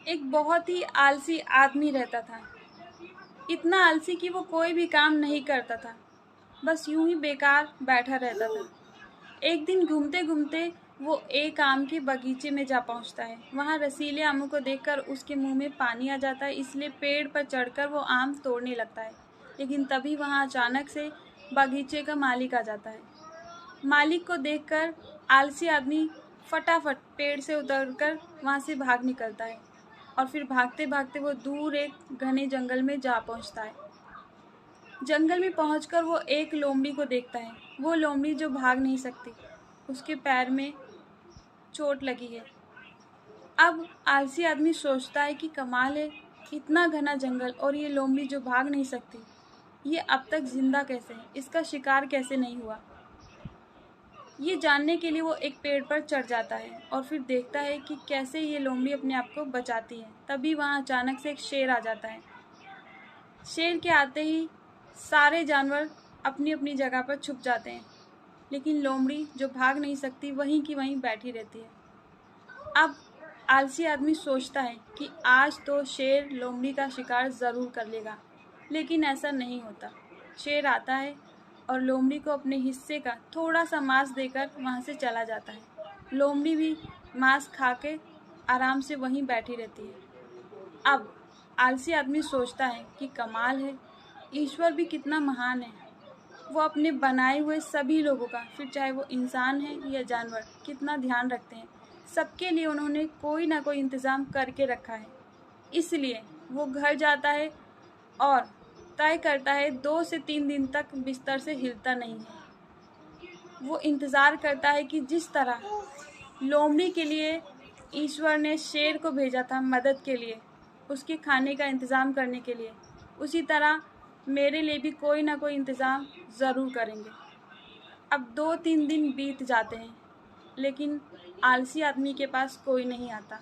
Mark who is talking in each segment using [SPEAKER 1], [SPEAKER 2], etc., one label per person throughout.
[SPEAKER 1] एक बहुत ही आलसी आदमी रहता था। इतना आलसी कि वो कोई भी काम नहीं करता था, बस यूं ही बेकार बैठा रहता था। एक दिन घूमते घूमते वो एक आम के बगीचे में जा पहुंचता है। वहां रसीले आमों को देखकर उसके मुंह में पानी आ जाता है, इसलिए पेड़ पर चढ़कर वो आम तोड़ने लगता है। लेकिन तभी वहां अचानक से बगीचे का मालिक आ जाता है। मालिक को देखकर आलसी आदमी फटाफट पेड़ से उतरकर वहां से भाग निकलता है और फिर भागते भागते वो दूर एक घने जंगल में जा पहुंचता है। जंगल में पहुंचकर वो एक लोमड़ी को देखता है। वो लोमड़ी जो भाग नहीं सकती, उसके पैर में चोट लगी है। अब आलसी आदमी सोचता है कि कमाल है, इतना घना जंगल और ये लोमड़ी जो भाग नहीं सकती, ये अब तक जिंदा कैसे है, इसका शिकार कैसे नहीं हुआ। ये जानने के लिए वो एक पेड़ पर चढ़ जाता है और फिर देखता है कि कैसे ये लोमड़ी अपने आप को बचाती है। तभी वहाँ अचानक से एक शेर आ जाता है। शेर के आते ही सारे जानवर अपनी अपनी जगह पर छुप जाते हैं, लेकिन लोमड़ी जो भाग नहीं सकती वहीं की वहीं बैठी रहती है। अब आलसी आदमी सोचता है कि आज तो शेर लोमड़ी का शिकार ज़रूर कर लेगा, लेकिन ऐसा नहीं होता। शेर आता है और लोमड़ी को अपने हिस्से का थोड़ा सा मांस देकर वहाँ से चला जाता है। लोमड़ी भी मांस खा के आराम से वहीं बैठी रहती है। अब आलसी आदमी सोचता है कि कमाल है, ईश्वर भी कितना महान है। वो अपने बनाए हुए सभी लोगों का, फिर चाहे वो इंसान है या जानवर, कितना ध्यान रखते हैं। सबके लिए उन्होंने कोई ना कोई इंतज़ाम करके रखा है। इसलिए वो घर जाता है और तय करता है 2 से 3 दिन तक बिस्तर से हिलता नहीं है। वो इंतज़ार करता है कि जिस तरह लोमड़ी के लिए ईश्वर ने शेर को भेजा था मदद के लिए, उसके खाने का इंतज़ाम करने के लिए, उसी तरह मेरे लिए भी कोई ना कोई इंतज़ाम ज़रूर करेंगे। अब 2-3 दिन बीत जाते हैं, लेकिन आलसी आदमी के पास कोई नहीं आता।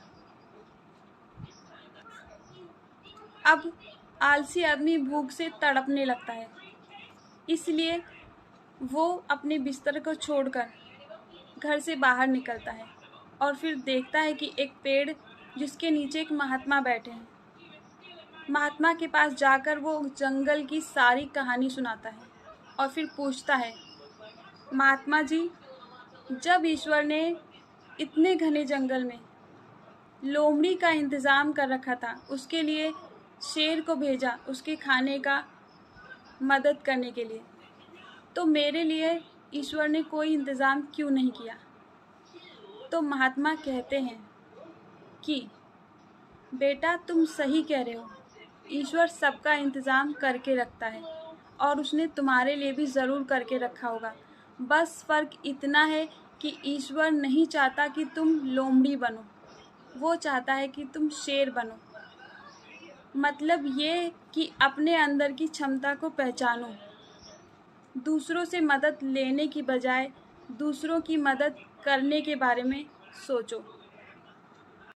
[SPEAKER 1] अब आलसी आदमी भूख से तड़पने लगता है, इसलिए वो अपने बिस्तर को छोड़कर घर से बाहर निकलता है और फिर देखता है कि एक पेड़ जिसके नीचे एक महात्मा बैठे हैं। महात्मा के पास जाकर वो जंगल की सारी कहानी सुनाता है और फिर पूछता है, महात्मा जी, जब ईश्वर ने इतने घने जंगल में लोमड़ी का इंतज़ाम कर रखा था, उसके लिए शेर को भेजा उसके खाने का मदद करने के लिए, तो मेरे लिए ईश्वर ने कोई इंतज़ाम क्यों नहीं किया। तो महात्मा कहते हैं कि बेटा, तुम सही कह रहे हो, ईश्वर सबका इंतज़ाम करके रखता है और उसने तुम्हारे लिए भी ज़रूर करके रखा होगा। बस फ़र्क इतना है कि ईश्वर नहीं चाहता कि तुम लोमड़ी बनो, वो चाहता है कि तुम शेर बनो। मतलब ये कि अपने अंदर की क्षमता को पहचानो, दूसरों से मदद लेने की बजाय दूसरों की मदद करने के बारे में सोचो।